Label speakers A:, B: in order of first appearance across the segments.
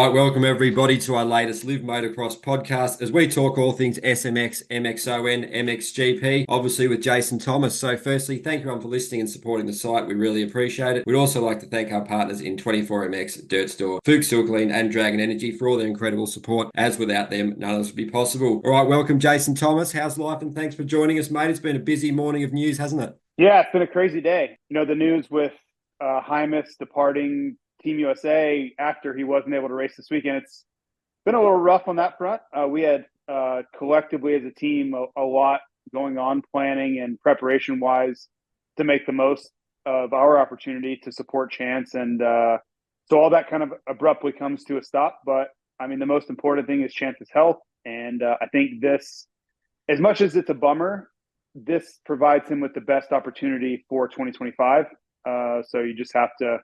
A: right, welcome everybody to our latest Live Motocross podcast as we talk all things SMX, MXoN, MXGP, obviously with Jason Thomas. So firstly, thank you everyone for listening and supporting the site. We really appreciate it. We'd also like to thank our partners in 24MX, Dirt Store, Fuchs Silkline and Dragon Energy for all their incredible support, as without them, none of this would be possible. All right, welcome Jason Thomas. How's life and thanks for joining us, mate. It's been a busy morning of news, hasn't it?
B: Yeah, it's been a crazy day. The news with Hymas departing Team USA after he wasn't able to race this weekend. It's been a little rough on that front. We had collectively as a team a lot going on planning and preparation wise to make the most of our opportunity to support Chance. And so all that kind of abruptly comes to a stop. But I mean, the most important thing is Chance's health. And I think this, as much as it's a bummer, this provides him with the best opportunity for 2025. So you just have to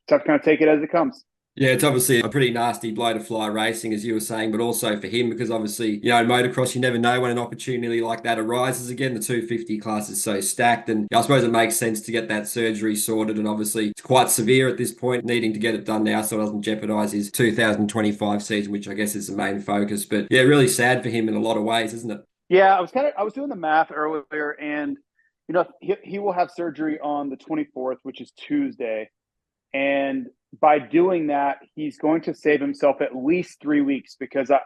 B: kind of take it as it comes.
A: Yeah, it's obviously a pretty nasty blow to fly racing, as you were saying, but also for him, because obviously, in motocross, you never know when an opportunity like that arises again. The 250 class is so stacked, and I suppose it makes sense to get that surgery sorted, and obviously it's quite severe at this point, needing to get it done now so it doesn't jeopardize his 2025 season, which I guess is the main focus. But yeah, really sad for him in a lot of ways, isn't it?
B: Yeah, I was doing the math earlier, and he will have surgery on the 24th, which is Tuesday. And by doing that, he's going to save himself at least 3 weeks because of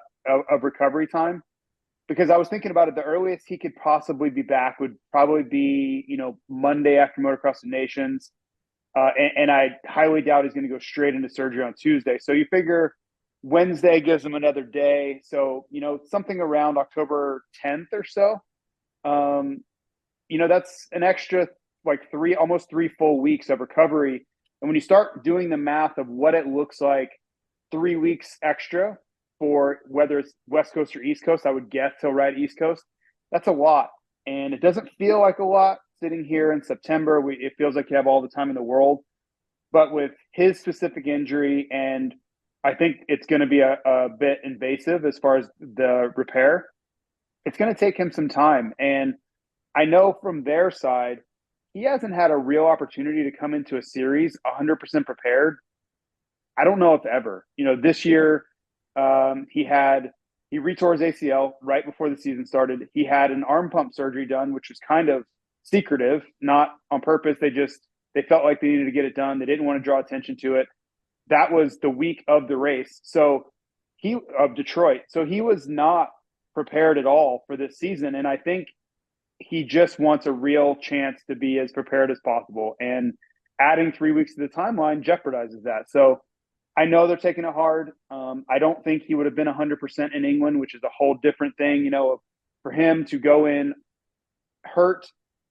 B: recovery time. Because I was thinking about it, the earliest he could possibly be back would probably be, Monday after Motocross of Nations. And I highly doubt he's going to go straight into surgery on Tuesday. So you figure Wednesday gives him another day. So, something around October 10th or so. That's an extra almost 3 full weeks of recovery. And when you start doing the math of what it looks like 3 weeks extra for whether it's West Coast or East Coast, I would guess he'll ride East Coast. That's a lot. And it doesn't feel like a lot sitting here in September. It feels like you have all the time in the world. But with his specific injury, and I think it's going to be a bit invasive as far as the repair, it's going to take him some time. And I know from their side, he hasn't had a real opportunity to come into a series 100% prepared. I don't know if ever. This year he retore his ACL right before the season started. He had an arm pump surgery done, which was kind of secretive, not on purpose. They felt like they needed to get it done. They didn't want to draw attention to it. That was the week of the race. Of Detroit. So he was not prepared at all for this season. And I think he just wants a real chance to be as prepared as possible. And adding 3 weeks to the timeline jeopardizes that. So I know they're taking it hard. I don't think he would have been 100% in England, which is a whole different thing, for him to go in hurt.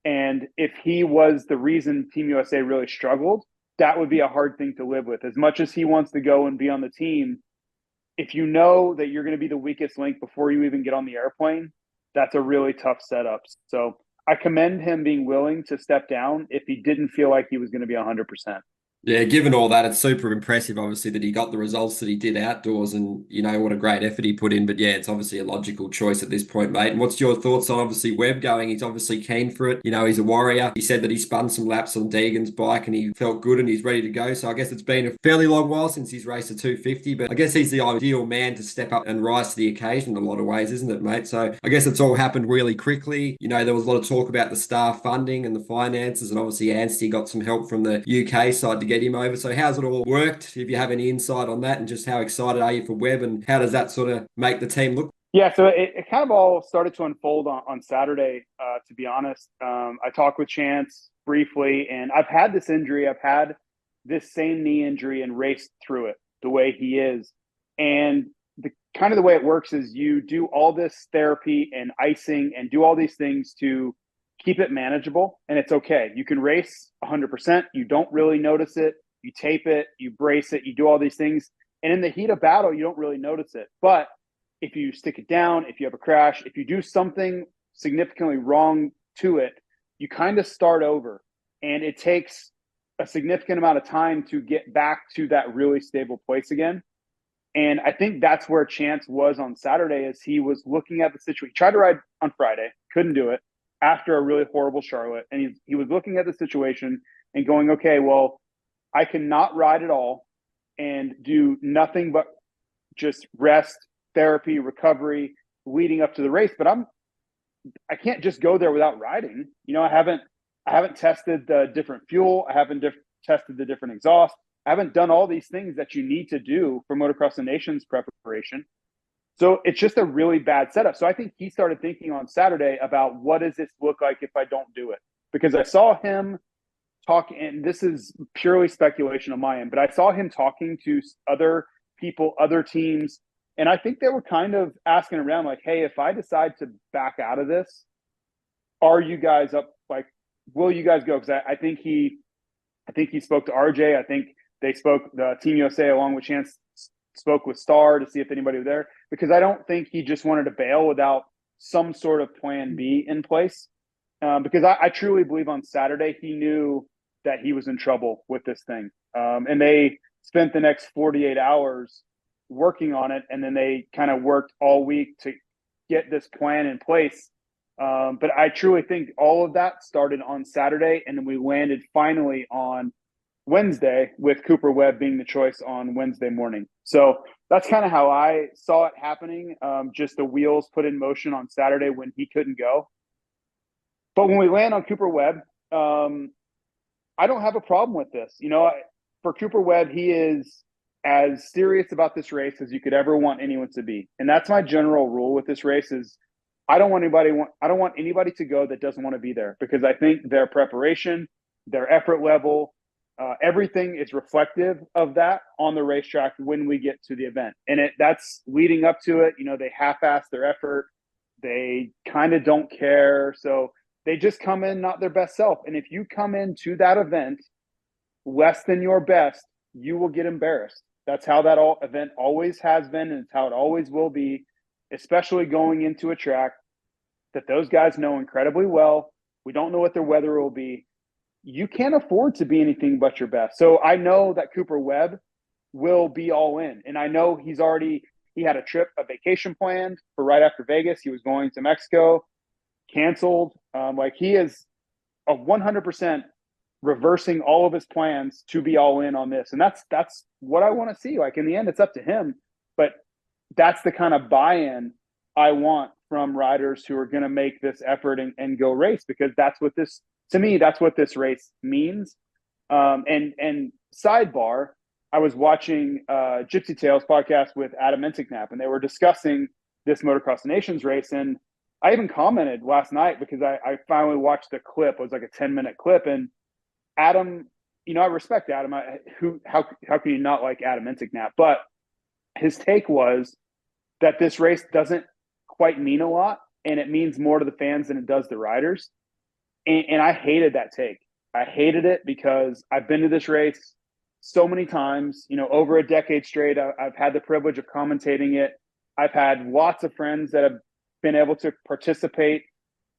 B: And if he was the reason Team USA really struggled, that would be a hard thing to live with. As much as he wants to go and be on the team, if you know that you're going to be the weakest link before you even get on the airplane, that's a really tough setup. So I commend him being willing to step down if he didn't feel like he was going to be 100%.
A: Yeah, given all that, it's super impressive, obviously, that he got the results that he did outdoors and, what a great effort he put in. But yeah, it's obviously a logical choice at this point, mate. And what's your thoughts on, obviously, Webb going? He's obviously keen for it. He's a warrior. He said that he spun some laps on Deegan's bike and he felt good and he's ready to go. So I guess it's been a fairly long while since he's raced a 250, but I guess he's the ideal man to step up and rise to the occasion in a lot of ways, isn't it, mate? So I guess it's all happened really quickly. There was a lot of talk about the staff funding and the finances, and obviously Anstey got some help from the UK side to get him over. So how's it all worked? If you have any insight on that, and just how excited are you for Webb, and how does that sort of make the team look?
B: Yeah, so it kind of all started to unfold on Saturday, to be honest. I talked with Chance briefly, and I've had this injury. I've had this same knee injury and raced through it the way he is. And the way it works is you do all this therapy and icing and do all these things to keep it manageable, and it's okay. You can race 100%. You don't really notice it. You tape it, you brace it, you do all these things. And in the heat of battle, you don't really notice it. But if you stick it down, if you have a crash, if you do something significantly wrong to it, you kind of start over. And it takes a significant amount of time to get back to that really stable place again. And I think that's where Chance was on Saturday, as he was looking at the situation. He tried to ride on Friday, couldn't do it after a really horrible Charlotte. And he was looking at the situation and going, okay, well, I cannot ride at all and do nothing but just rest, therapy, recovery leading up to the race. But I can't just go there without riding. I haven't tested the different fuel. I haven't tested the different exhaust. I haven't done all these things that you need to do for Motocross of Nations preparation. So it's just a really bad setup. So I think he started thinking on Saturday about, what does this look like if I don't do it? Because I saw him talk, and this is purely speculation on my end, but I saw him talking to other people, other teams, and I think they were kind of asking around like, hey, if I decide to back out of this, are you guys up? Like, will you guys go? Because I think he spoke to RJ. I think the Team USA along with Chance spoke with Star to see if anybody was there, because I don't think he just wanted to bail without some sort of plan B in place. Because I truly believe on Saturday he knew that he was in trouble with this thing. And they spent the next 48 hours working on it, and then they kind of worked all week to get this plan in place. But I truly think all of that started on Saturday, and then we landed finally on Wednesday with Cooper Webb being the choice on Wednesday morning. So that's kind of how I saw it happening. Just the wheels put in motion on Saturday when he couldn't go. But when we land on Cooper Webb, I don't have a problem with this. For Cooper Webb, he is as serious about this race as you could ever want anyone to be. And that's my general rule with this race is I don't want anybody to go that doesn't want to be there, because I think their preparation, their effort level, everything is reflective of that on the racetrack when we get to the event. And that's leading up to it. They half-ass their effort. They kind of don't care. So they just come in not their best self. And if you come into that event less than your best, you will get embarrassed. That's how that event always has been, and it's how it always will be, especially going into a track that those guys know incredibly well. We don't know what their weather will be. You can't afford to be anything but your best. So I know that Cooper Webb will be all in. And I know he had a vacation planned for right after Vegas. He was going to Mexico, canceled. He is 100% reversing all of his plans to be all in on this. And that's what I want to see. Like, in the end, it's up to him, but that's the kind of buy-in I want from riders who are going to make this effort and go race, because that's what this race means. And sidebar, I was watching Gypsy Tales podcast with Adam Enticknap, and they were discussing this Motocross Nations race. And I even commented last night, because I finally watched the clip. It was like a 10-minute clip. And Adam, I respect Adam. How can you not like Adam Enticknap? But his take was that this race doesn't quite mean a lot, and it means more to the fans than it does the riders. And I hated that take. I hated it because I've been to this race so many times, over a decade straight. I've had the privilege of commentating it. I've had lots of friends that have been able to participate.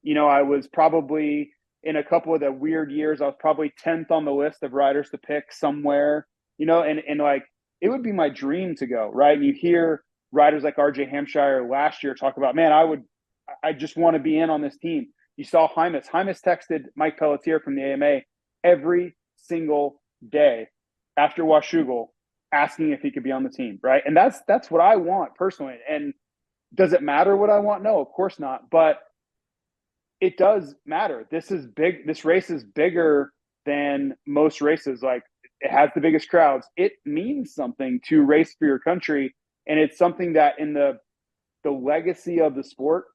B: I was probably, in a couple of the weird years, I was probably 10th on the list of riders to pick somewhere, and like, it would be my dream to go, right? And you hear riders like RJ Hampshire last year talk about, man, I just want to be in on this team. You saw Hymas. Hymas texted Mike Pelletier from the AMA every single day after Washougal asking if he could be on the team, right? And that's what I want personally. And does it matter what I want? No, of course not. But it does matter. This is big. This race is bigger than most races. Like, it has the biggest crowds. It means something to race for your country. And it's something that in the legacy of the sport,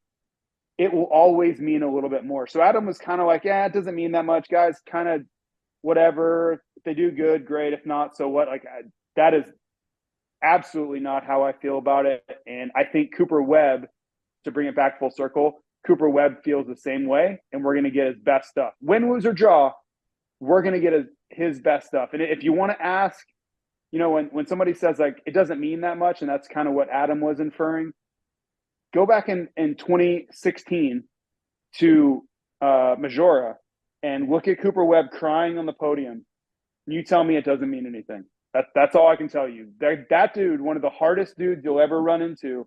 B: it will always mean a little bit more. So Adam was kind of like, yeah, it doesn't mean that much, guys. Kind of whatever. If they do good, great. If not, so what? Like, that is absolutely not how I feel about it. And I think Cooper Webb, to bring it back full circle, Cooper Webb feels the same way, and we're going to get his best stuff. Win, lose, or draw, we're going to get his best stuff. And if you want to ask, when somebody says, like, it doesn't mean that much, and that's kind of what Adam was inferring, go back in 2016 to Majora and look at Cooper Webb crying on the podium. You tell me it doesn't mean anything. That's all I can tell you. That dude, one of the hardest dudes you'll ever run into,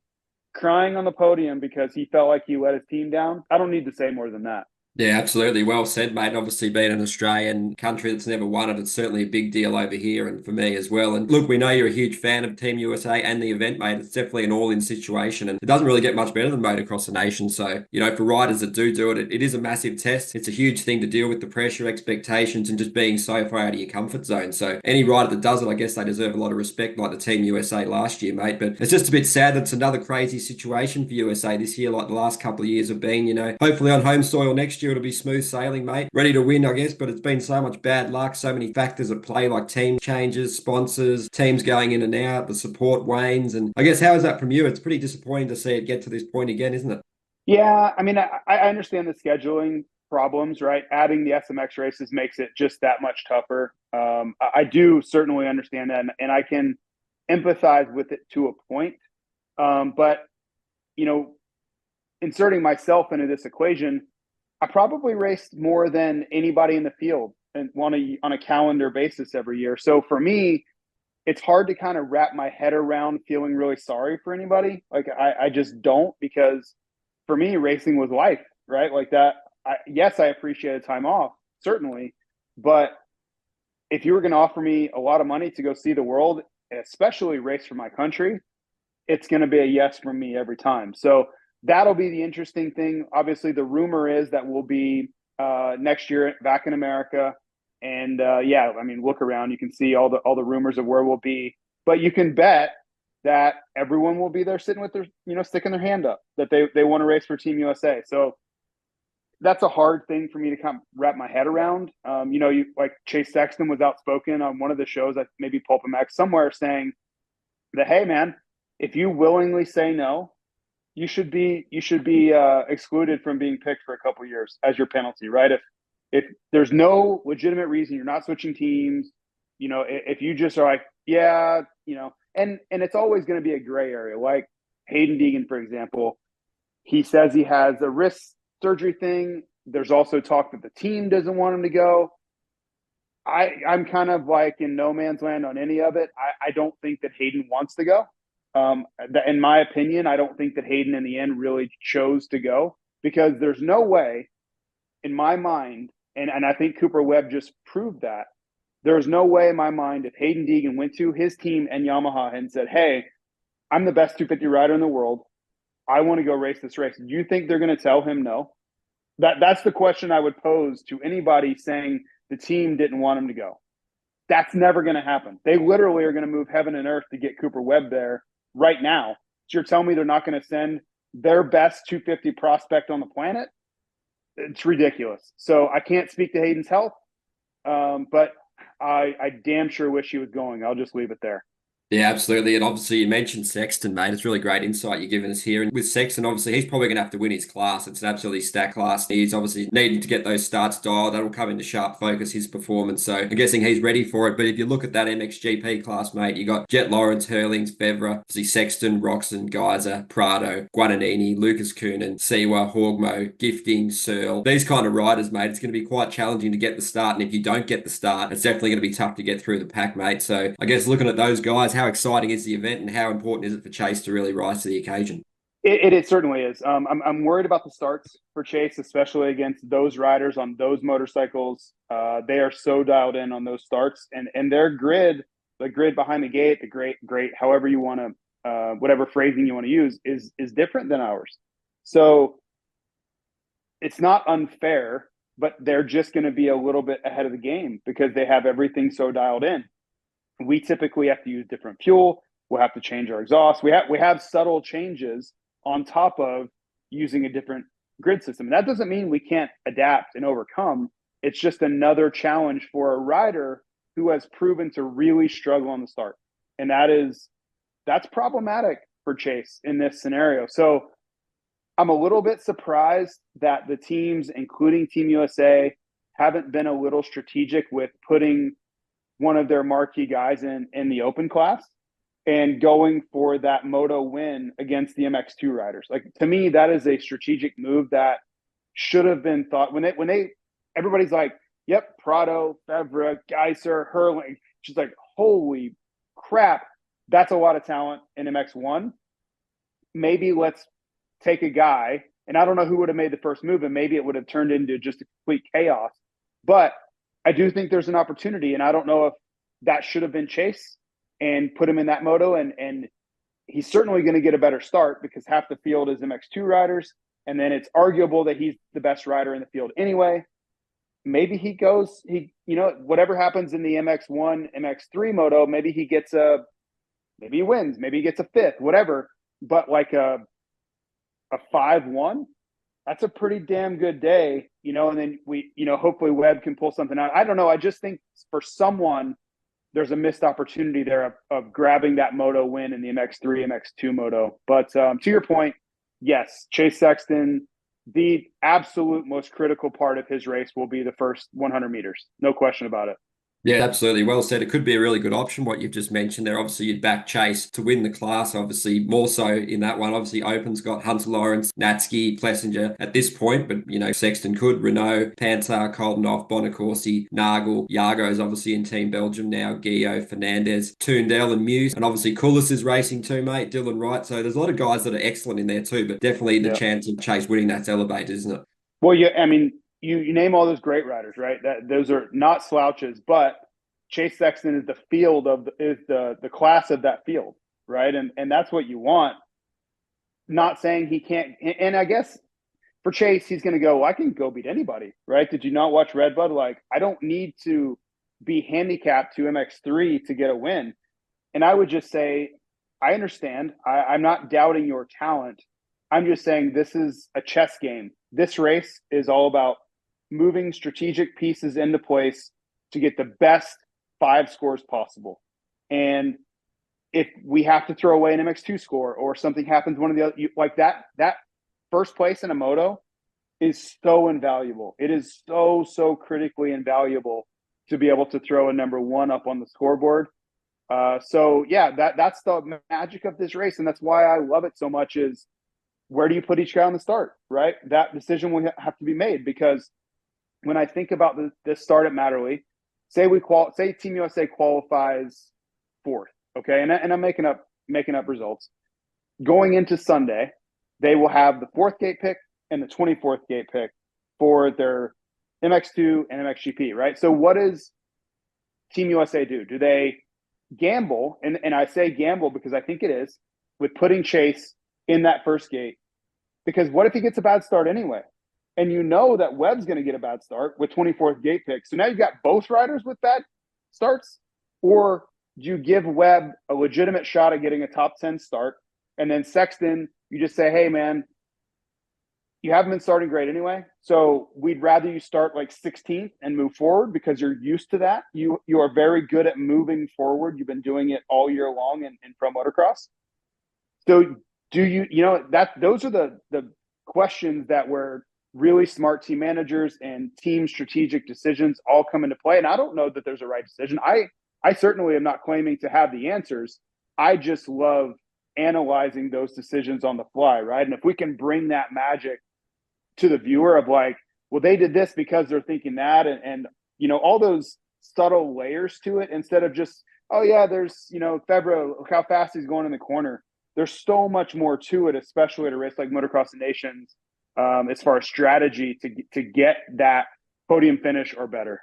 B: crying on the podium because he felt like he let his team down. I don't need to say more than that.
A: Yeah, absolutely. Well said, mate. Obviously, being an Australian country that's never won it, it's certainly a big deal over here and for me as well. And look, we know you're a huge fan of Team USA and the event, mate. It's definitely an all-in situation, and it doesn't really get much better than motocross the nation. So, for riders that do it, it is a massive test. It's a huge thing to deal with the pressure, expectations, and just being so far out of your comfort zone. So, any rider that does it, I guess they deserve a lot of respect, like the Team USA last year, mate. But it's just a bit sad that it's another crazy situation for USA this year, like the last couple of years have been. Hopefully on home soil next year it'll be smooth sailing, mate. Ready to win, I guess, but it's been so much bad luck, so many factors at play, like team changes, sponsors, teams going in and out, the support wanes. And I guess, how is that from you? It's pretty disappointing to see it get to this point again, isn't it?
B: Yeah, I mean, I understand the scheduling problems, right? Adding the SMX races makes it just that much tougher. I do certainly understand that, and I can empathize with it to a point. But you know, inserting myself into this equation, I probably raced more than anybody in the field and on a calendar basis every year. So for me, it's hard to kind of wrap my head around feeling really sorry for anybody. Like I just don't, because for me, racing was life, right? Like that. Yes, I appreciated time off, certainly, but if you were going to offer me a lot of money to go see the world, especially race for my country, it's going to be a yes from me every time. So that'll be the interesting thing. Obviously, the rumor is that we'll be next year back in America, and yeah, I mean, look around, you can see all the rumors of where we'll be. But you can bet that everyone will be there sitting with their, sticking their hand up that they want to race for Team USA. So that's a hard thing for me to kind of wrap my head around. You like Chase Sexton was outspoken on one of the shows, that maybe Pulp MX somewhere, saying that, hey man, if you willingly say no, you should be excluded from being picked for a couple of years as your penalty, right? If there's no legitimate reason, you're not switching teams, if you just are like, yeah, and it's always going to be a gray area. Like Haiden Deegan, for example, he says he has a wrist surgery thing. There's also talk that the team doesn't want him to go. I'm kind of like in no man's land on any of it. I don't think that Haiden wants to go. In my opinion, I don't think that Haiden in the end really chose to go, because there's no way in my mind, and I think Cooper Webb just proved that, there's no way in my mind if Haiden Deegan went to his team and Yamaha and said, hey, I'm the best 250 rider in the world, I want to go race this race. Do you think they're going to tell him no? That's the question I would pose to anybody saying the team didn't want him to go. That's never going to happen. They literally are going to move heaven and earth to get Cooper Webb there right now. So you're telling me they're not going to send their best 250 prospect on the planet? It's ridiculous. So I can't speak to Hayden's health, but I damn sure wish he was going. I'll just leave it there.
A: Yeah, absolutely. And obviously, you mentioned Sexton, mate. It's really great insight you're giving us here. And with Sexton, obviously, he's probably going to have to win his class. It's an absolutely stacked class. He's obviously needing to get those starts dialed. That'll come into sharp focus, his performance. So I'm guessing he's ready for it. But if you look at that MXGP class, mate, you got Jet Lawrence, Hurlings, Fevra, obviously Sexton, Roxon, Geyser, Prado, Guadagnini, Lucas Coonan, Siwa, Horgmo, Gifting, Searle. These kind of riders, mate, it's going to be quite challenging to get the start. And if you don't get the start, it's definitely going to be tough to get through the pack, mate. So I guess looking at those guys, how exciting is the event and how important is it for Chase to really rise to the occasion?
B: It certainly is. I'm worried about the starts for Chase, especially against those riders on those motorcycles. They are so dialed in on those starts, and their grid, the grid behind the gate, the great, however you want to, whatever phrasing you want to use, is different than ours. So it's not unfair, but they're just going to be a little bit ahead of the game because they have everything so dialed in. We typically have to use different fuel. We'll have to change our exhaust. We have subtle changes on top of using a different grid system. And that doesn't mean we can't adapt and overcome. It's just another challenge for a rider who has proven to really struggle on the start. And that's problematic for Chase in this scenario. So I'm a little bit surprised that the teams, including Team USA, haven't been a little strategic with putting one of their marquee guys in the open class and going for that moto win against the MX2 riders. Like, to me, that is a strategic move that should have been thought when they everybody's like, yep, Prado, Fevra, Geiser, Hurling. She's like, holy crap, that's a lot of talent in MX1. Maybe let's take a guy And I don't know who would have made the first move, and maybe it would have turned into just a complete chaos. But I do think there's an opportunity, and I don't know if that should have been Chase and put him in that moto. And he's certainly going to get a better start because half the field is MX2 riders. And then it's arguable that he's the best rider in the field anyway. Maybe he goes, whatever happens in the MX1, MX3 moto, maybe he wins, maybe he gets a fifth, whatever. But like a 5-1, that's a pretty damn good day, and then hopefully Webb can pull something out. I don't know. I just think for someone, there's a missed opportunity there of grabbing that moto win in the MX3, MX2 moto. But to your point, yes, Chase Sexton, the absolute most critical part of his race will be the first 100 meters. No question about it.
A: Yeah, absolutely. Well said. It could be a really good option, what you've just mentioned there. Obviously, you'd back Chase to win the class, obviously, more so in that one. Obviously, Open's got Hunter Lawrence, Natsuki, Plessinger at this point, but, Sexton could, Renault, Pansar, Koldenhoff, Bonacorsi, Nagel, Yago's obviously in Team Belgium now, Guillot, Fernandez, Toondell and Muse, and obviously Coulis is racing too, mate, Dylan Wright. So there's a lot of guys that are excellent in there too, but definitely the chance of Chase winning that's elevated, isn't it?
B: Well, yeah, I mean, you name all those great riders, right? Those are not slouches, but Chase Sexton is the class of that field, right? And that's what you want. Not saying he can't. And I guess for Chase, he's going to go, well, I can go beat anybody, right? Did you not watch Redbud? Like, I don't need to be handicapped to MX3 to get a win. And I would just say, I understand. I'm not doubting your talent. I'm just saying this is a chess game. This race is all about moving strategic pieces into place to get the best 5 scores possible. And if we have to throw away an MX2 score or something happens, one of the other, like that first place in a moto is so invaluable. It is so critically invaluable to be able to throw a number 1 up on the scoreboard. So yeah, that's the magic of this race. And that's why I love it so much is where do you put each guy on the start, right? That decision will have to be made because when I think about this start at Matterley, say Team USA qualifies 4th, okay, and I'm making up results. Going into Sunday, they will have the 4th gate pick and the 24th gate pick for their MX2 and MXGP, right? So what does Team USA do? Do they gamble? And I say gamble because I think it is with putting Chase in that first gate, because what if he gets a bad start anyway? And you know that Webb's going to get a bad start with 24th gate pick. So now you've got both riders with bad starts, or do you give Webb a legitimate shot at getting a top 10 start? And then Sexton, you just say, hey, man, you haven't been starting great anyway. So we'd rather you start like 16th and move forward because you're used to that. You are very good at moving forward. You've been doing it all year long in pro motocross. So do those are the questions that were really smart team managers and team strategic decisions all come into play. And I don't know that there's a right decision. I certainly am not claiming to have the answers. I just love analyzing those decisions on the fly, right? And if we can bring that magic to the viewer of like, well, they did this because they're thinking that, and all those subtle layers to it instead of just, oh yeah, there's, Febvre, look how fast he's going in the corner. There's so much more to it, especially at a race like Motocross of Nations, as far as strategy to get that podium finish or better.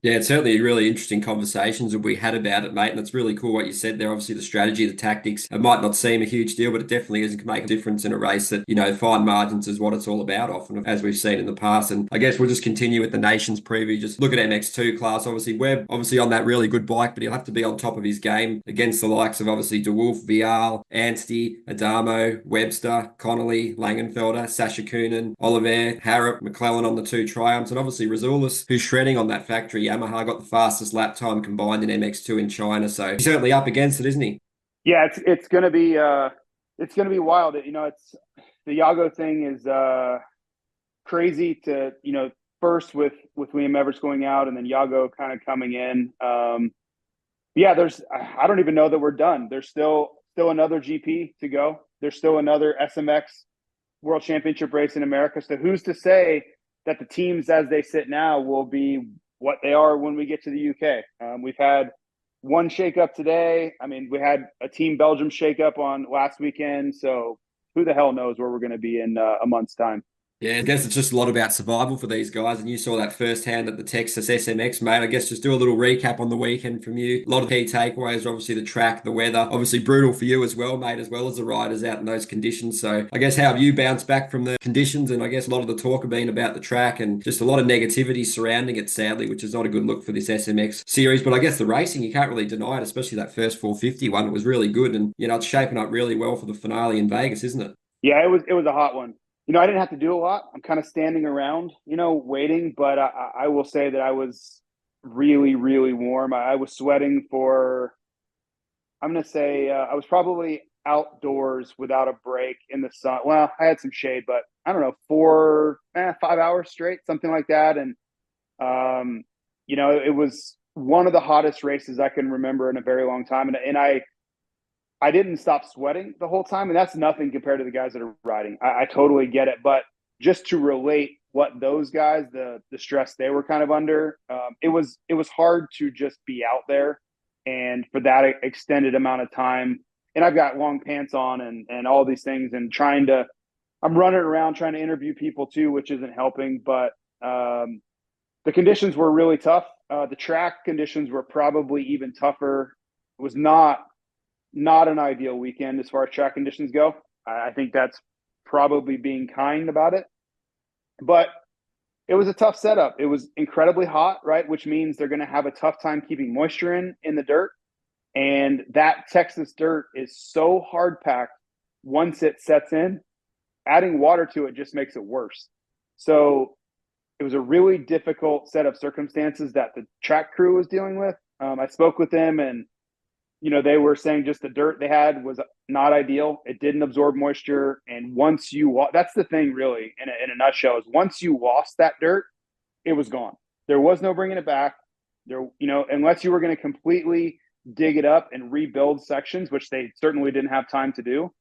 A: Yeah, it's certainly really interesting conversations that we had about it, mate. And it's really cool what you said there. Obviously, the strategy, the tactics, it might not seem a huge deal, but it definitely is, can make a difference in a race that, fine margins is what it's all about often, as we've seen in the past. And I guess we'll just continue with the Nations preview. Just look at MX2 class. Obviously, Webb, obviously on that really good bike, but he'll have to be on top of his game against the likes of obviously DeWolf, Vial, Anstey, Adamo, Webster, Connolly, Langenfelder, Sasha Coonan, Oliver, Harrop, McClellan on the 2 Triumphs, and obviously Rizoulis, who's shredding on that factory. Yamaha got the fastest lap time combined in MX2 in China, so he's certainly up against it, isn't he?
B: Yeah, it's going to be wild. It's the Yago thing is crazy to first with William Everts going out and then Yago kind of coming in. I don't even know that we're done. There's still another GP to go. There's still another SMX World Championship race in America. So who's to say that the teams as they sit now will be what they are when we get to the UK. We've had one shakeup today. I mean, we had a Team Belgium shakeup on last weekend. So who the hell knows where we're going to be in a month's time.
A: Yeah, I guess it's just a lot about survival for these guys, and you saw that firsthand at the Texas SMX, mate. I guess just do a little recap on the weekend from you. A lot of key takeaways are obviously the track, the weather, obviously brutal for you as well, mate, as well as the riders out in those conditions. So I guess how have you bounced back from the conditions? And I guess a lot of the talk have been about the track and just a lot of negativity surrounding it, sadly, which is not a good look for this SMX series. But I guess the racing, you can't really deny it, especially that first 450 one. It was really good, and it's shaping up really well for the finale in Vegas, isn't it?
B: Yeah, it was a hot one. I didn't have to do a lot. I'm kind of standing around, waiting, but I will say that I was really, really warm. I was sweating I'm going to say I was probably outdoors without a break in the sun. Well, I had some shade, but I don't know, 5 hours straight, something like that. And, it was one of the hottest races I can remember in a very long time. And I didn't stop sweating the whole time, and that's nothing compared to the guys that are riding. I totally get it, but just to relate what those guys, the stress they were kind of under, it was hard to just be out there, and for that extended amount of time. And I've got long pants on and all these things, and I'm running around trying to interview people too, which isn't helping. But the conditions were really tough. The track conditions were probably even tougher. It was not an ideal weekend as far as track conditions go. I think that's probably being kind about it. But it was a tough setup. It was incredibly hot, right? Which means they're going to have a tough time keeping moisture in the dirt. And that Texas dirt is so hard packed once it sets in, adding water to it just makes it worse. So it was a really difficult set of circumstances that the track crew was dealing with. I spoke with them, and they were saying just the dirt they had was not ideal. It didn't absorb moisture. And once that's the thing really in a nutshell, is once you lost that dirt, it was gone. There was no bringing it back there, unless you were going to completely dig it up and rebuild sections, which they certainly didn't have time to do.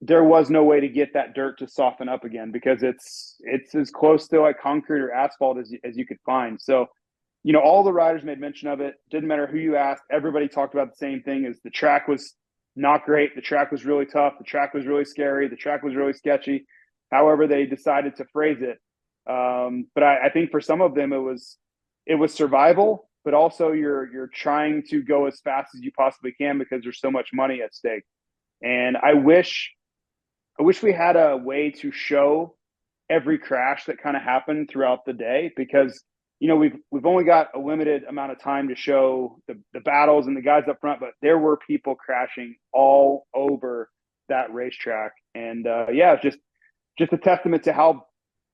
B: There was no way to get that dirt to soften up again, because it's as close to like concrete or asphalt as you could find. So, all the riders made mention of it. Didn't matter who you asked. Everybody talked about the same thing: is the track was not great. The track was really tough. The track was really scary. The track was really sketchy. However they decided to phrase it. But I think for some of them, it was survival, but also you're trying to go as fast as you possibly can because there's so much money at stake. And I wish we had a way to show every crash that kind of happened throughout the day, because we've only got a limited amount of time to show the battles and the guys up front, but there were people crashing all over that racetrack. And just a testament to how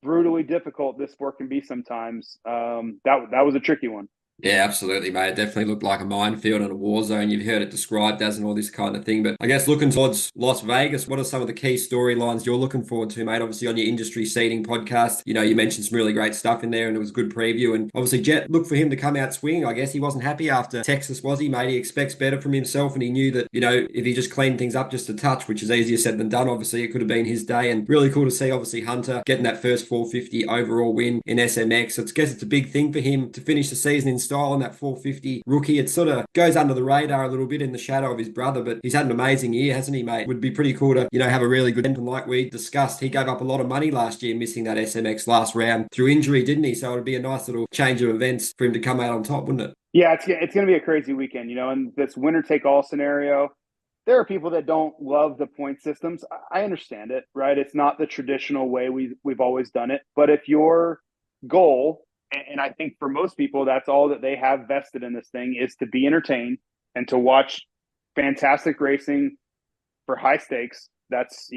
B: brutally difficult this sport can be sometimes. That was a tricky one.
A: Yeah, absolutely, mate. It definitely looked like a minefield and a war zone. You've heard it described as and all this kind of thing. But I guess looking towards Las Vegas, what are some of the key storylines you're looking forward to, mate? Obviously on your industry seating podcast, you mentioned some really great stuff in there and it was a good preview. And obviously Jet, look for him to come out swinging. I guess he wasn't happy after Texas, was he, mate? He expects better from himself, and he knew that, if he just cleaned things up just a touch, which is easier said than done, obviously it could have been his day. And really cool to see, obviously, Hunter getting that first 450 overall win in SMX. So I guess it's a big thing for him to finish the season in style on that 450 rookie. It sort of goes under the radar a little bit in the shadow of his brother, but he's had an amazing year, hasn't he, mate? Would be pretty cool to, have a really good end. And like we discussed, he gave up a lot of money last year missing that SMX last round through injury, didn't he? So it'd be a nice little change of events for him to come out on top, wouldn't it?
B: Yeah, it's going to be a crazy weekend, and this winner take all scenario. There are people that don't love the point systems. I understand it, right? It's not the traditional way we've always done it. But if your goal, and I think for most people, that's all that they have vested in this thing, is to be entertained and to watch fantastic racing for high stakes. That's,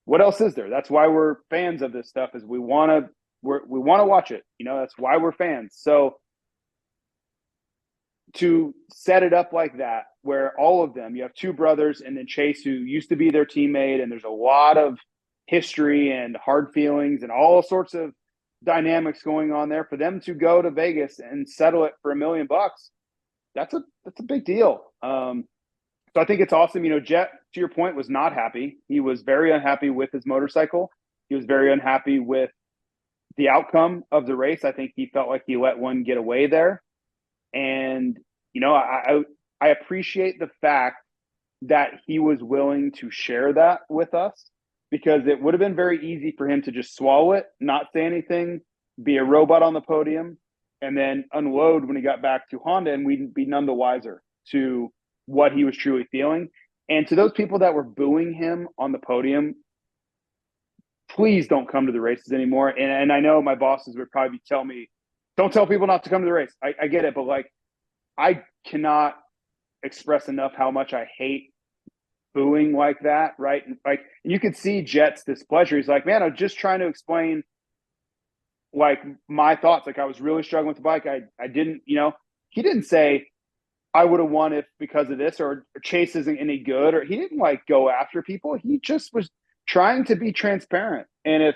B: what else is there? That's why we're fans of this stuff, is we want to watch it. That's why we're fans. So to set it up like that, where all of them, you have two brothers and then Chase, who used to be their teammate, and there's a lot of history and hard feelings and all sorts of dynamics going on there, for them to go to Vegas and settle it for $1 million, that's a big deal. So I think it's awesome. Jet, to your point, was not happy. He was very unhappy with his motorcycle. He was very unhappy with the outcome of the race. I think he felt like he let one get away there. And, I appreciate the fact that he was willing to share that with us. because it would have been very easy for him to just swallow it, not say anything, be a robot on the podium, and then unload when he got back to Honda, and we'd be none the wiser to what he was truly feeling. And to those people that were booing him on the podium, please don't come to the races anymore. And I know my bosses would probably tell me, don't tell people not to come to the race. I get it, but like, I cannot express enough how much I hate booing like that, right? And like, you could see Jet's displeasure. He's like, man, I'm just trying to explain like my thoughts. Like, I was really struggling with the bike. I didn't, he didn't say I would have won if because of this, or Chase isn't any good, or he didn't like go after people. He just was trying to be transparent. And if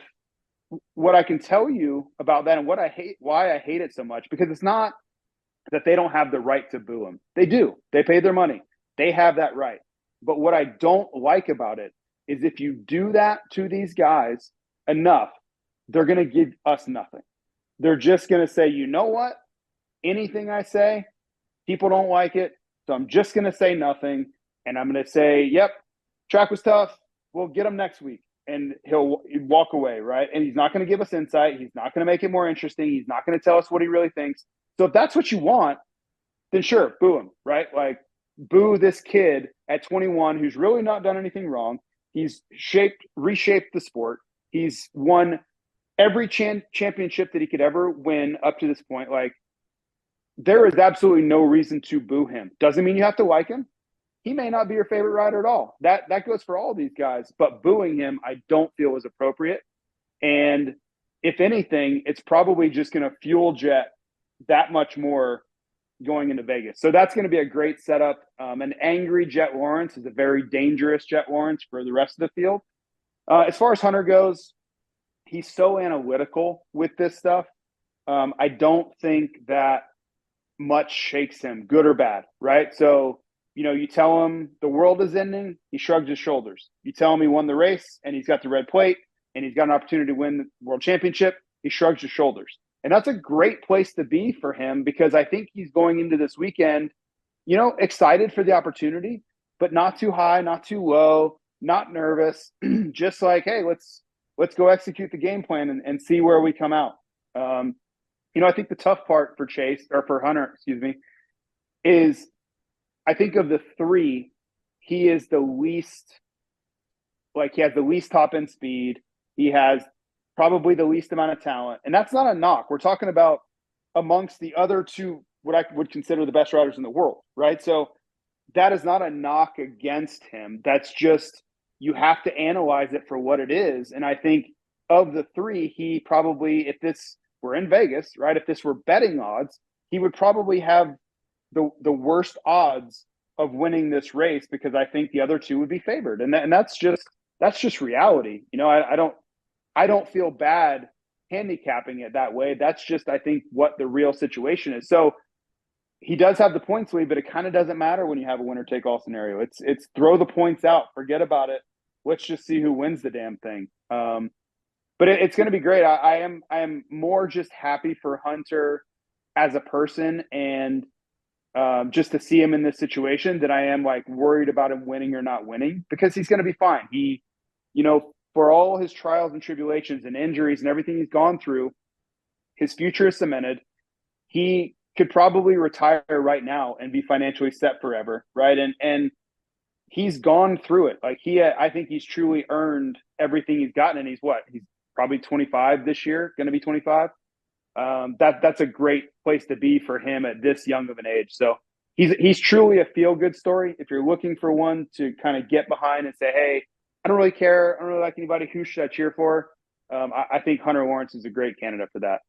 B: what I can tell you about that and what I hate, why I hate it so much, because it's not that they don't have the right to boo him. They do. They paid their money. They have that right. But what I don't like about it is if you do that to these guys enough, they're going to give us nothing. They're just going to say, you know what? Anything I say, people don't like it. So I'm just going to say nothing. And I'm going to say, yep, track was tough. We'll get him next week. And he'll walk away, right? And he's not going to give us insight. He's not going to make it more interesting. He's not going to tell us what he really thinks. So if that's what you want, then sure, boo him, right? Like, boo this kid at 21 who's really not done anything wrong. He's reshaped the sport. He's won every championship that he could ever win up to this point. Like, there is absolutely no reason to boo him. Doesn't mean you have to like him. He may not be your favorite rider at all. That goes for all these guys. But booing him, I don't feel is appropriate. And if anything, it's probably just going to fuel Jet that much more going into Vegas. So that's going to be a great setup. An angry Jet Lawrence is a very dangerous Jet Lawrence for the rest of the field. As far as Hunter goes, he's so analytical with this stuff. I don't think that much shakes him, good or bad, right? So, you tell him the world is ending, he shrugs his shoulders. You tell him he won the race and he's got the red plate and he's got an opportunity to win the world championship, he shrugs his shoulders. And that's a great place to be for him, because I think he's going into this weekend, excited for the opportunity, but not too high, not too low, not nervous, just like, hey, let's go execute the game plan and see where we come out. I think the tough part for Hunter, is I think of the three, he is the least, he has the least top end speed. He has probably the least amount of talent. And that's not a knock. We're talking about amongst the other two, what I would consider the best riders in the world, right? So that is not a knock against him. That's just, you have to analyze it for what it is. And I think of the three, he probably, if this were in Vegas, right, if this were betting odds, he would probably have the worst odds of winning this race, because I think the other two would be favored. And that's just reality. I don't feel bad handicapping it that way. That's just, I think, what the real situation is. So he does have the points lead, but it kind of doesn't matter when you have a winner take all scenario. It's throw the points out, forget about it. Let's just see who wins the damn thing. But it's going to be great. I am more just happy for Hunter as a person, and just to see him in this situation, than I am like worried about him winning or not winning, because he's going to be fine. He, for all his trials and tribulations and injuries and everything he's gone through, his future is cemented. He could probably retire right now and be financially set forever, right? And he's gone through it. Like, I think he's truly earned everything he's gotten. And he's probably 25 this year, going to be 25. That's a great place to be for him at this young of an age. So he's truly a feel-good story. If you're looking for one to kind of get behind and say, hey, I don't really care, I don't really like anybody, who should I cheer for? I think Hunter Lawrence is a great candidate for that.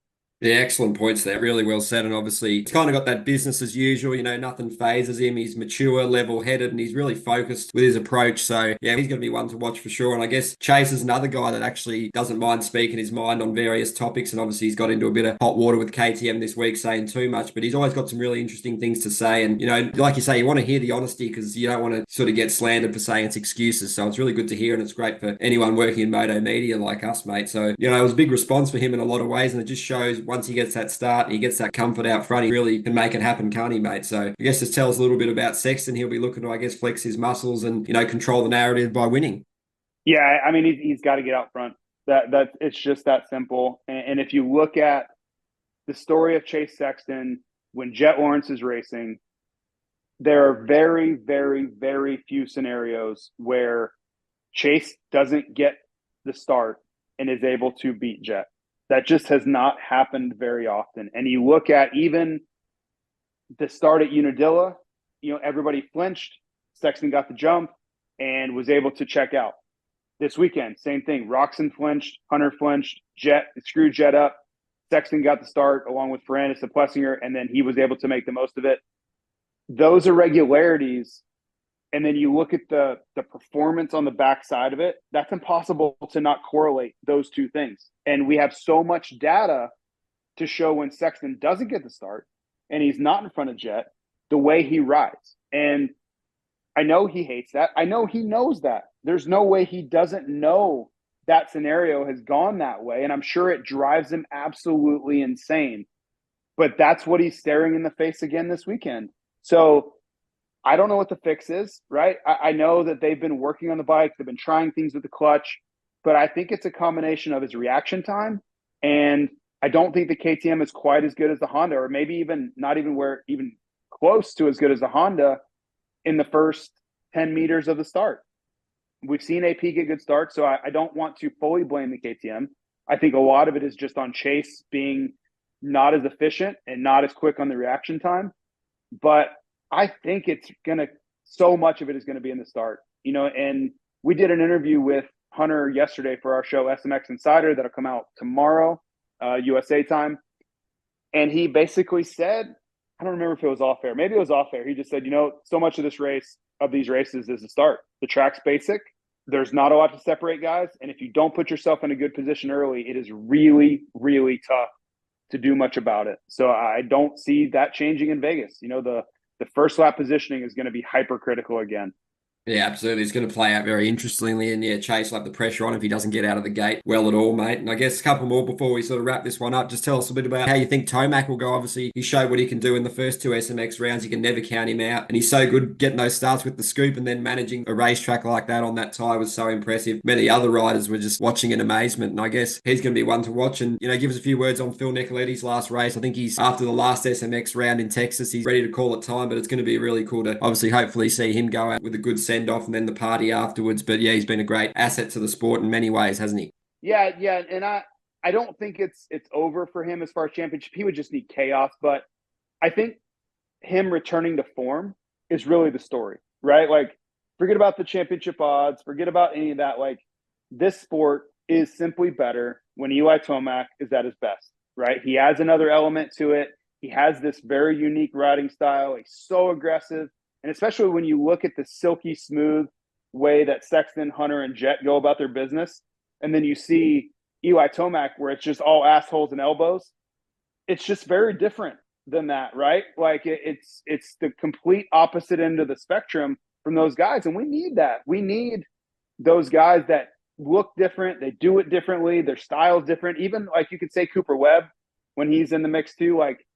A: Yeah, excellent points there. Really well said. And obviously, he's kind of got that business as usual. Nothing phases him. He's mature, level-headed, and he's really focused with his approach. So, yeah, he's going to be one to watch for sure. And I guess Chase is another guy that actually doesn't mind speaking his mind on various topics. And obviously, he's got into a bit of hot water with KTM this week, saying too much. But he's always got some really interesting things to say. And, like you say, you want to hear the honesty, because you don't want to sort of get slandered for saying it's excuses. So it's really good to hear. And it's great for anyone working in moto media like us, mate. So, it was a big response for him in a lot of ways. And it just shows once he gets that start and he gets that comfort out front, he really can make it happen, can't he, mate? So I guess just tell us a little bit about Sexton. He'll be looking to, flex his muscles and, control the narrative by winning.
B: Yeah, I mean, he's got to get out front. That it's just that simple. And if you look at the story of Chase Sexton when Jet Lawrence is racing, there are very, very, very few scenarios where Chase doesn't get the start and is able to beat Jet. That just has not happened very often. And you look at even the start at Unadilla, everybody flinched. Sexton got the jump and was able to check out. This weekend, same thing. Roxon flinched, Hunter flinched, Jet screwed Jet up. Sexton got the start along with Ferrandis and Plessinger, and then he was able to make the most of it. Those irregularities, and then you look at the performance on the backside of it, that's impossible to not correlate those two things. And we have so much data to show when Sexton doesn't get the start and he's not in front of Jet, the way he rides. And I know he hates that. I know he knows that. There's no way he doesn't know that scenario has gone that way. And I'm sure it drives him absolutely insane. But that's what he's staring in the face again this weekend. So I don't know what the fix is, right? I know that they've been working on the bike. They've been trying things with the clutch. But I think it's a combination of his reaction time. And I don't think the KTM is quite as good as the Honda, or maybe even not even close to as good as the Honda in the first 10 meters of the start. We've seen AP get good starts, so I don't want to fully blame the KTM. I think a lot of it is just on Chase being not as efficient and not as quick on the reaction time. But I think so much of it is going to be in the start, and we did an interview with Hunter yesterday for our show, SMX Insider, that'll come out tomorrow, USA time. And he basically said, I don't remember if it was off air. Maybe it was off air. He just said, so much of these races is the start. The track's basic. There's not a lot to separate guys. And if you don't put yourself in a good position early, it is really, really tough to do much about it. So I don't see that changing in Vegas. The first lap positioning is going to be hypercritical again.
A: Yeah, absolutely. It's going to play out very interestingly. And yeah, Chase will have the pressure on if he doesn't get out of the gate well at all, mate. And I guess a couple more before we sort of wrap this one up. Just tell us a bit about how you think Tomac will go. Obviously, he showed what he can do in the first two SMX rounds. You can never count him out. And he's so good getting those starts with the scoop, and then managing a racetrack like that on that tyre was so impressive. Many other riders were just watching in amazement. And I guess he's going to be one to watch. And, give us a few words on Phil Nicoletti's last race. I think he's, after the last SMX round in Texas, he's ready to call it time. But it's going to be really cool to obviously hopefully see him go out with a good send-off and then the party afterwards. But yeah, he's been a great asset to the sport in many ways, hasn't he?
B: Yeah, and I don't think it's over for him as far as championship. He would just need chaos, but I think him returning to form is really the story, right? Like, forget about the championship odds, forget about any of that. Like, this sport is simply better when Eli Tomac is at his best, right? He has another element to it. He has this very unique riding style. He's so aggressive. And especially when you look at the silky smooth way that Sexton, Hunter, and Jet go about their business, and then you see Eli Tomac where it's just all assholes and elbows, it's just very different than that, right? Like, it's the complete opposite end of the spectrum from those guys, and we need that. We need those guys that look different, they do it differently, their style's different. Even, like, you could say Cooper Webb when he's in the mix too, like,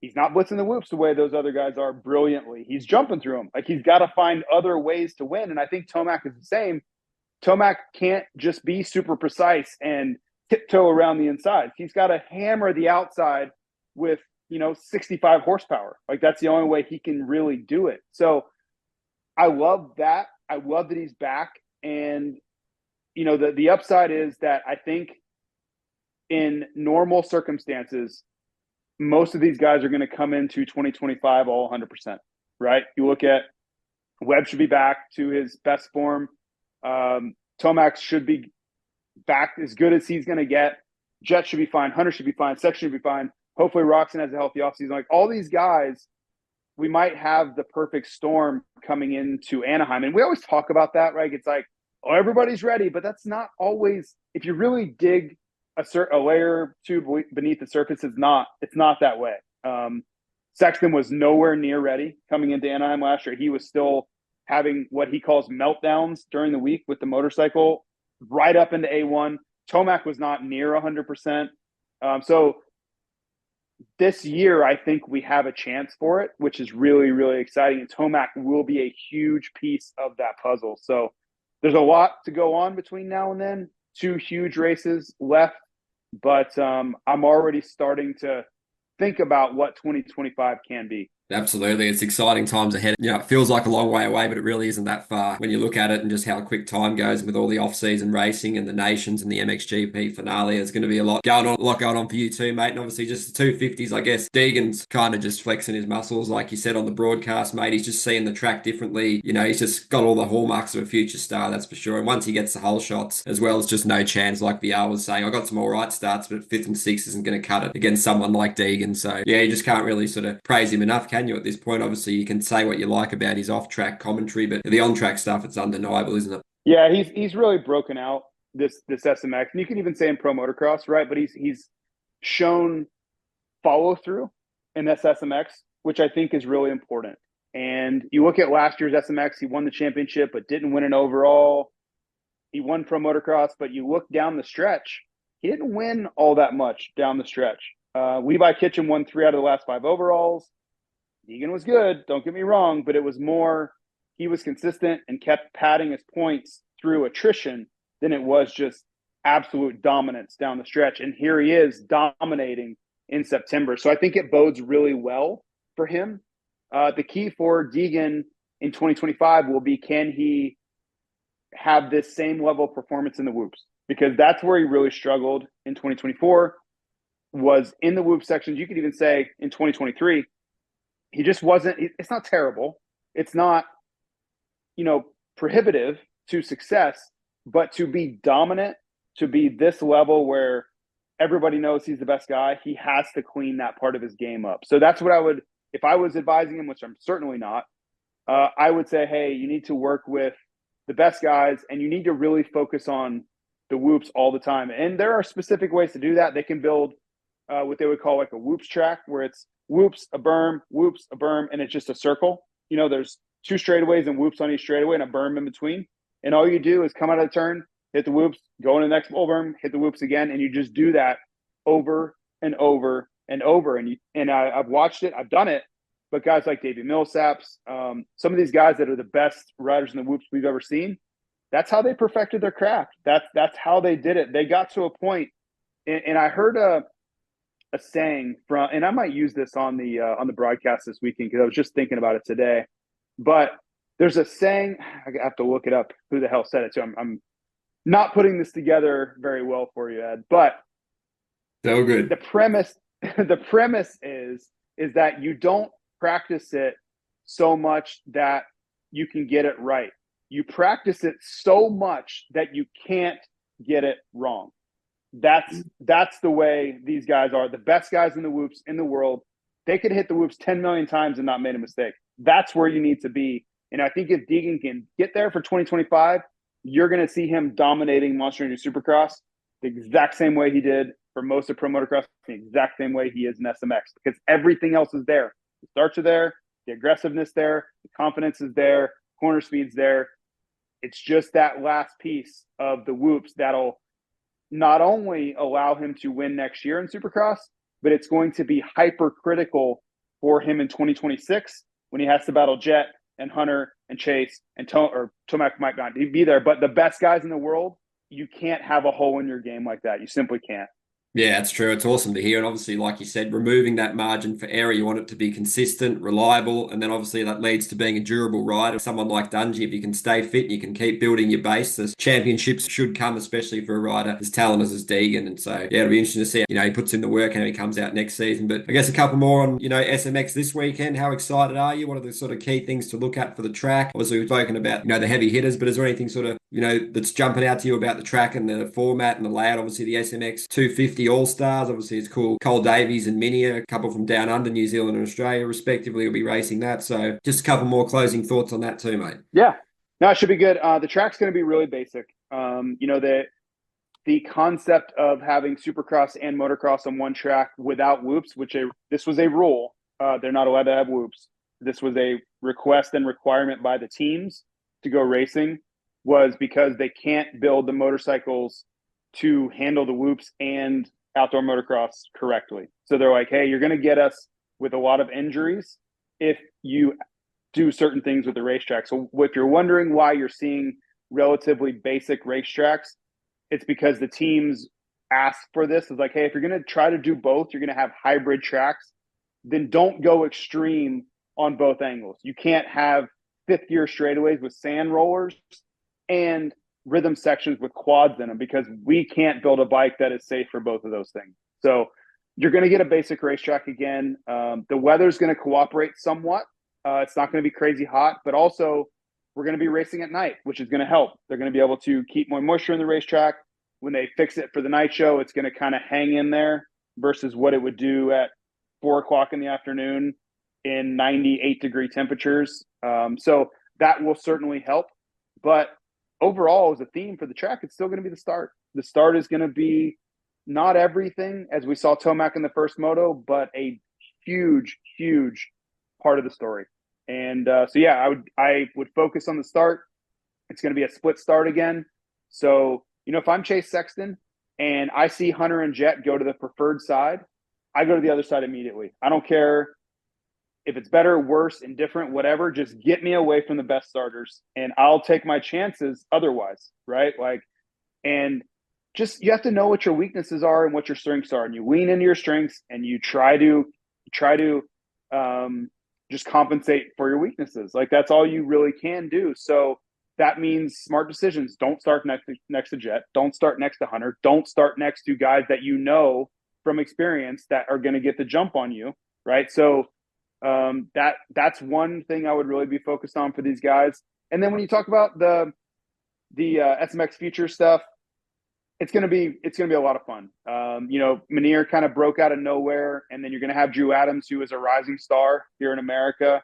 B: he's not blitzing the whoops the way those other guys are brilliantly. He's jumping through them. Like, he's got to find other ways to win. And I think Tomac is the same. Tomac can't just be super precise and tiptoe around the inside. He's got to hammer the outside with, 65 horsepower. Like, that's the only way he can really do it. So I love that. I love that he's back. And, the upside is that I think in normal circumstances, most of these guys are going to come into 2025 all 100%, right? You look at Webb should be back to his best form. Tomac should be back as good as he's going to get. Jet should be fine. Hunter should be fine. Sexton should be fine. Hopefully Roxon has a healthy offseason. Like, all these guys, we might have the perfect storm coming into Anaheim. And we always talk about that, right? It's like, oh, everybody's ready, but that's not always, if you really dig a layer or two beneath the surface, it's not that way. Sexton was nowhere near ready coming into Anaheim last year. He was still having what he calls meltdowns during the week with the motorcycle right up into A1. Tomac was not near 100%. So this year, I think we have a chance for it, which is really, really exciting. And Tomac will be a huge piece of that puzzle. So there's a lot to go on between now and then. 2 huge races left, but I'm already starting to think about what 2025 can be.
A: Absolutely. It's exciting times ahead. It feels like a long way away, but it really isn't that far when you look at it and just how quick time goes with all the off-season racing and the Nations and the MXGP finale. There's going to be a lot going on for you too, mate. And obviously just the 250s, I guess Deegan's kind of just flexing his muscles, like you said on the broadcast, mate. He's just seeing the track differently. He's just got all the hallmarks of a future star, that's for sure. And once he gets the whole shots as well, it's just no chance, like VR was saying. I got some all right starts, but 5th and 6th isn't going to cut it against someone like Deegan. So yeah, you just can't really sort of praise him enough, can you, at this point? Obviously, you can say what you like about his off-track commentary, but the on-track stuff, it's undeniable, isn't it?
B: Yeah, he's really broken out this SMX, and you can even say in pro motocross, right? But he's shown follow through in this SMX, which I think is really important. And you look at last year's SMX, he won the championship, but didn't win an overall. He won pro motocross, but you look down the stretch, he didn't win all that much down the stretch. Levi Kitchen won 3 out of the last 5 overalls. Deegan was good, don't get me wrong, but it was more he was consistent and kept padding his points through attrition than it was just absolute dominance down the stretch. And here he is dominating in September. So I think it bodes really well for him. The key for Deegan in 2025 will be, can he have this same level of performance in the whoops? Because that's where he really struggled in 2024, was in the whoop sections. You could even say in 2023, he just wasn't, it's not terrible. It's not, prohibitive to success, but to be dominant, to be this level where everybody knows he's the best guy, he has to clean that part of his game up. So that's what I would, if I was advising him, which I'm certainly not, I would say, hey, you need to work with the best guys and you need to really focus on the whoops all the time. And there are specific ways to do that. They can build what they would call like a whoops track, where it's whoops, a berm, and it's just a circle. There's 2 straightaways and whoops on each straightaway and a berm in between. And all you do is come out of the turn, hit the whoops, go into the next full berm, hit the whoops again, and you just do that over and over and over. And I've watched it, I've done it, but guys like Davey Millsaps, some of these guys that are the best riders in the whoops we've ever seen, that's how they perfected their craft. That's how they did it. They got to a point, and I heard a saying from, and I might use this on the broadcast this weekend because I was just thinking about it today. But there's a saying, I have to look it up, who the hell said it. So I'm not putting this together very well for you, Ed. But
A: so good.
B: The premise is that you don't practice it so much that you can get it right. You practice it so much that you can't get it wrong. That's the way these guys are. The best guys in the whoops in the world, they could hit the whoops 10 million times and not make a mistake. That's where you need to be. And I think if Deegan can get there for 2025, you're going to see him dominating Monster Energy Supercross the exact same way he did for most of Pro Motocross, the exact same way he is in SMX, because everything else is there. The starts are there, the aggressiveness there, the confidence is there, corner speed's there. It's just that last piece of the whoops that'll not only allow him to win next year in Supercross, but it's going to be hypercritical for him in 2026 when he has to battle Jet and Hunter and Chase and Tomac might not be there. But the best guys in the world, you can't have a hole in your game like that. You simply can't.
A: Yeah, it's true. It's awesome to hear. And obviously, like you said, removing that margin for error, you want it to be consistent, reliable, and then obviously that leads to being a durable rider. Someone like Dungey, if you can stay fit, you can keep building your base. The championships should come, especially for a rider as talented as Deegan. And so, yeah, it'll be interesting to see, he puts in the work and how he comes out next season. But I guess a couple more on, SMX this weekend. How excited are you? What are the sort of key things to look at for the track? Obviously, we've spoken about, the heavy hitters, but is there anything sort of, that's jumping out to you about the track and the format and the layout? Obviously, the SMX 250 All-Stars, obviously it's cool. Cole Davies and Minnie, a couple from down under New Zealand and Australia, respectively, will be racing that. So just a couple more closing thoughts on that too, mate.
B: Yeah, no, it should be good. The track's going to be really basic. The concept of having Supercross and Motocross on one track without whoops, this was a rule. They're not allowed to have whoops. This was a request and requirement by the teams to go racing, was because they can't build the motorcycles to handle the whoops and outdoor motocross correctly. So they're like, hey, you're going to get us with a lot of injuries if you do certain things with the racetrack. So if you're wondering why you're seeing relatively basic racetracks, it's because the teams ask for this. It's like, hey, if you're going to try to do both, you're going to have hybrid tracks, then don't go extreme on both angles. You can't have fifth gear straightaways with sand rollers and rhythm sections with quads in them, because we can't build a bike that is safe for both of those things. So you're going to get a basic racetrack again. The weather's going to cooperate somewhat. It's not going to be crazy hot, but also we're going to be racing at night, which is going to help. They're going to be able to keep more moisture in the racetrack. When they fix it for the night show, it's going to kind of hang in there versus what it would do at 4 o'clock in the afternoon in 98-degree temperatures. So that will certainly help. But overall, as a theme for the track, it's still going to be the start. The start is going to be not everything, as we saw Tomac in the first moto, but a huge, huge part of the story. And so, yeah, I would focus on the start. It's going to be a split start again. So, if I'm Chase Sexton and I see Hunter and Jet go to the preferred side, I go to the other side immediately. I don't care if it's better, worse, indifferent, whatever. Just get me away from the best starters, and I'll take my chances otherwise, right? And just, you have to know what your weaknesses are and what your strengths are, and you lean into your strengths and you try to just compensate for your weaknesses. That's all you really can do. So that means smart decisions. Don't start next to Jet. Don't start next to Hunter. Don't start next to guys that from experience that are going to get the jump on you, right? So that's one thing I would really be focused on for these guys. And then when you talk about the SMX future stuff, it's going to be a lot of fun. Munir kind of broke out of nowhere, and then you're going to have Drew Adams, who is a rising star here in America.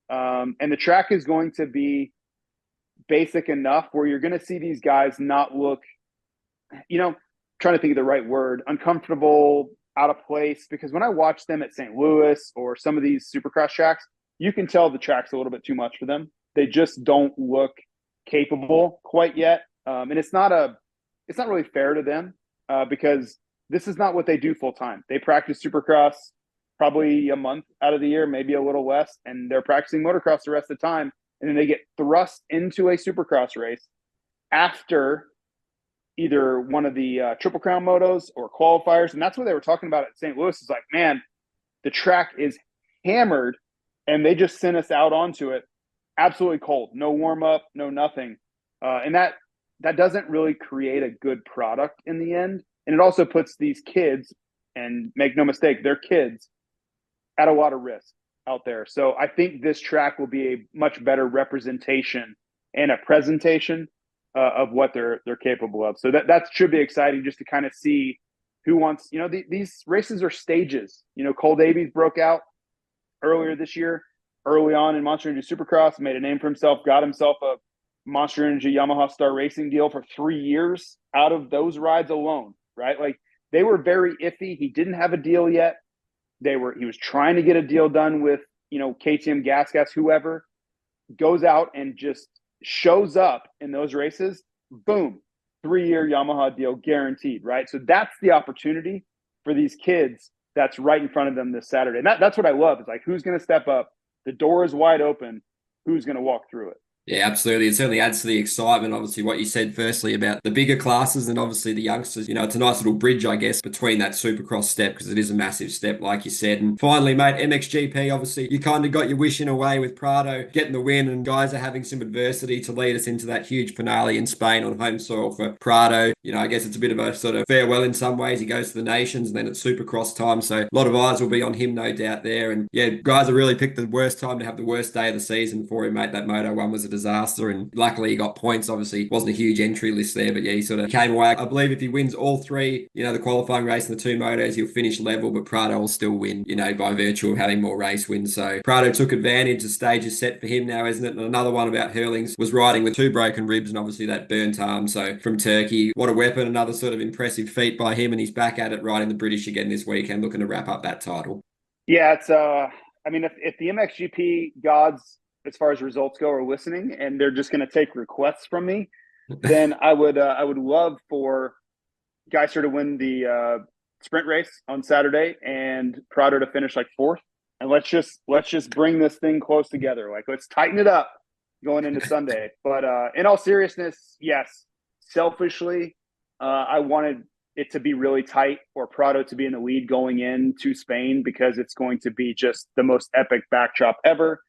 B: And the track is going to be basic enough where you're going to see these guys not look, trying to think of the right word, uncomfortable, out of place. Because when I watch them at St. Louis or some of these supercross tracks, you can tell the track's a little bit too much for them. They just don't look capable quite yet. And it's not really fair to them because this is not what they do full time. They practice supercross probably a month out of the year, maybe a little less, and they're practicing motocross the rest of the time. And then they get thrust into a supercross race after either one of the Triple Crown motos or qualifiers. And that's what they were talking about at St. Louis. Is like, man, the track is hammered, and they just sent us out onto it absolutely cold. No warm up, no nothing. And that doesn't really create a good product in the end. And it also puts these kids, and make no mistake, they're kids, at a lot of risk out there. So I think this track will be a much better representation and a presentation of what they're capable of. So that should be exciting, just to kind of see who wants, these races are stages. Cole Davies broke out earlier this year, early on in Monster Energy Supercross, made a name for himself, got himself a Monster Energy Yamaha Star Racing deal for 3 years out of those rides alone, right? They were very iffy. He didn't have a deal yet. He was trying to get a deal done with, KTM, Gas, whoever. Goes out and just shows up in those races. Boom, 3-year Yamaha deal guaranteed, right? So that's the opportunity for these kids that's right in front of them this Saturday. And that's what I love. It's like, who's going to step up? The door is wide open. Who's going to walk through it?
A: Yeah, absolutely. It certainly adds to the excitement. Obviously, what you said firstly about the bigger classes and obviously the youngsters, it's a nice little bridge, I guess, between that Supercross step, because it is a massive step, like you said. And finally, mate, MXGP, obviously, you kind of got your wish in a way with Prado getting the win, and guys are having some adversity to lead us into that huge finale in Spain on home soil for Prado. I guess it's a bit of a sort of farewell in some ways. He goes to the Nations, and then it's Supercross time. So a lot of eyes will be on him, no doubt there. And yeah, guys have really picked the worst time to have the worst day of the season for him, mate. That Moto 1 was a disaster, and luckily he got points. Obviously wasn't a huge entry list there, but yeah, he sort of came away. I believe if he wins all three, the qualifying race and the 2 motos, he'll finish level, but Prado will still win, by virtue of having more race wins. So Prado took advantage. The stage is set for him now, isn't it? And another one about Hurlings was riding with 2 broken ribs and obviously that burnt arm. So from Turkey, what a weapon. Another sort of impressive feat by him, and he's back at it riding the British again this weekend, looking to wrap up that title.
B: Yeah, it's if the MXGP gods, as far as results go, are listening, and they're just going to take requests from me, then I would love for Geiser to win the sprint race on Saturday and Prado to finish 4th. And let's just bring this thing close together. Let's tighten it up, going into Sunday. But in all seriousness, yes, selfishly, I wanted it to be really tight or Prado to be in the lead going into Spain because it's going to be just the most epic backdrop ever.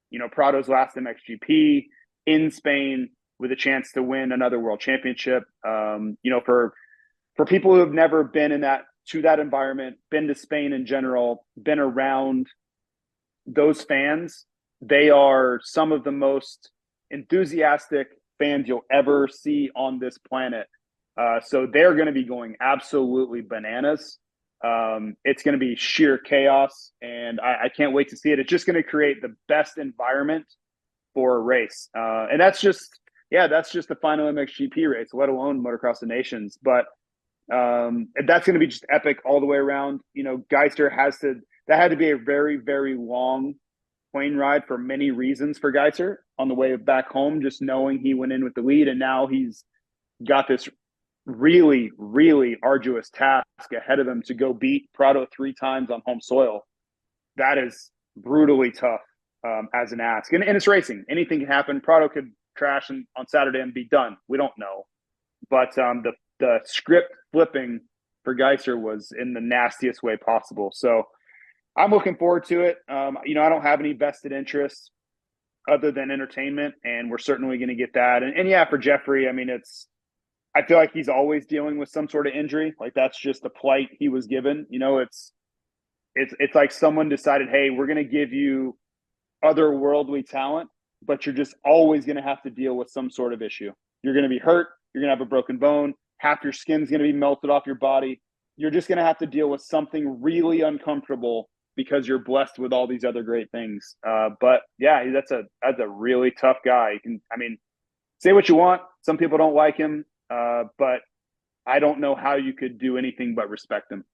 B: You know, Prado's last MXGP in Spain with a chance to win another world championship. You know, for people who have never been in that environment, been to Spain in general, been around those fans, they are some of the most enthusiastic fans you'll ever see on this planet. So they're going to be going absolutely bananas. It's going to be sheer chaos, and I can't wait to see it. It's just going to create the best environment for a race. And that's just the final MXGP race, let alone Motocross of Nations. But that's going to be just epic all the way around. You know, Geister that had to be a very, very long plane ride for many reasons for Geiser on the way back home, just knowing he went in with the lead, and now he's got this really, really arduous task ahead of him to go beat Prado 3 times on home soil. That is brutally tough as an ask. And it's racing. Anything can happen. Prado could crash on Saturday and be done. We don't know. But the script flipping for Geiser was in the nastiest way possible. So I'm looking forward to it. You know, I don't have any vested interests other than entertainment, and we're certainly going to get that. And yeah, for Jeffrey, I mean, I feel like he's always dealing with some sort of injury. Like that's just the plight he was given. You know, it's like someone decided, hey, we're going to give you otherworldly talent, but you're just always going to have to deal with some sort of issue. You're going to be hurt. You're going to have a broken bone. Half your skin's going to be melted off your body. You're just going to have to deal with something really uncomfortable because you're blessed with all these other great things. But yeah, that's a really tough guy. Say what you want. Some people don't like him. But I don't know how you could do anything but respect him.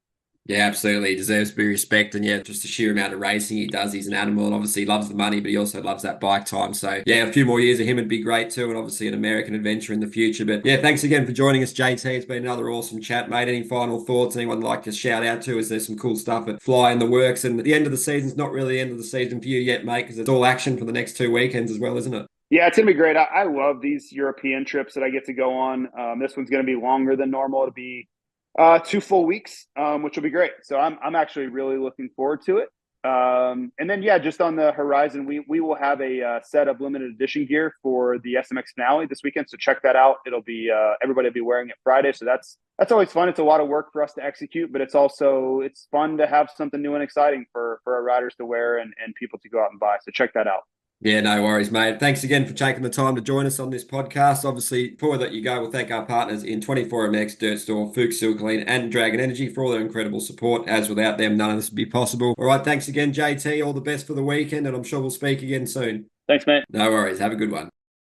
A: Yeah, absolutely. He deserves to be respected. And yeah, just the sheer amount of racing he does. He's an animal, and obviously he loves the money, but he also loves that bike time. So yeah, a few more years of him would be great too, and obviously an American adventure in the future. But yeah, thanks again for joining us, JT. It's been another awesome chat, mate. Any final thoughts anyone would like to shout out to? Is there some cool stuff at Fly in the works? And at the end of the season's not really the end of the season for you yet, mate, because it's all action for the next 2 weekends as well, isn't it?
B: Yeah, it's going to be great. I love these European trips that I get to go on. This one's going to be longer than normal. It'll be 2 full weeks, which will be great. So I'm actually really looking forward to it. And then, yeah, just on the horizon, we will have a set of limited edition gear for the SMX finale this weekend. So check that out. It'll be everybody will be wearing it Friday. So that's always fun. It's a lot of work for us to execute, but it's fun to have something new and exciting for our riders to wear and people to go out and buy. So check that out.
A: Yeah, no worries, mate. Thanks again for taking the time to join us on this podcast. Obviously, before I let you go, we'll thank our partners in 24MX, Dirt Store, Fuchs Silclean, and Dragon Energy for all their incredible support. As without them, none of this would be possible. All right, thanks again, JT. All the best for the weekend, and I'm sure we'll speak again soon.
B: Thanks, mate.
A: No worries. Have a good one.